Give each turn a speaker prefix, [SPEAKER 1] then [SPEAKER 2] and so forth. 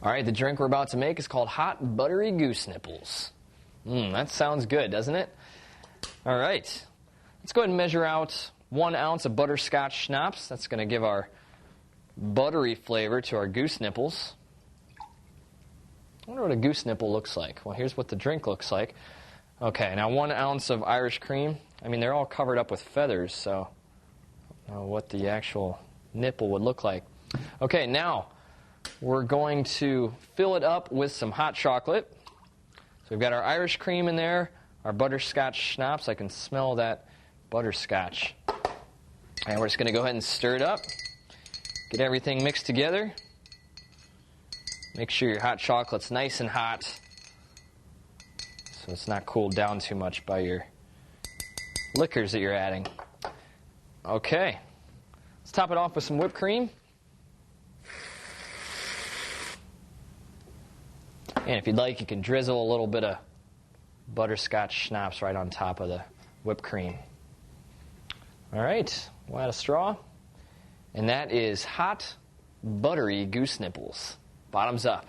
[SPEAKER 1] All right, the drink we're about to make is called Hot Buttery Goose Nipples. That sounds good, doesn't it? All right, let's go ahead and measure out 1 ounce of butterscotch schnapps. That's going to give our buttery flavor to our goose nipples. I wonder what a goose nipple looks like. Well, here's what the drink looks like. Okay, now 1 ounce of Irish cream. I mean, they're all covered up with feathers, so I don't know what the actual nipple would look like. Okay, now we're going to fill it up with some hot chocolate. So we've got our Irish cream in there, our butterscotch schnapps. I can smell that butterscotch. And we're just going to go ahead and stir it up. Get everything mixed together. Make sure your hot chocolate's nice and hot so it's not cooled down too much by your liquors that you're adding. Okay, let's top it off with some whipped cream. And if you'd like, you can drizzle a little bit of butterscotch schnapps right on top of the whipped cream. All right, we'll add a straw. And that is Hot Buttery Goose Nipples. Bottoms up.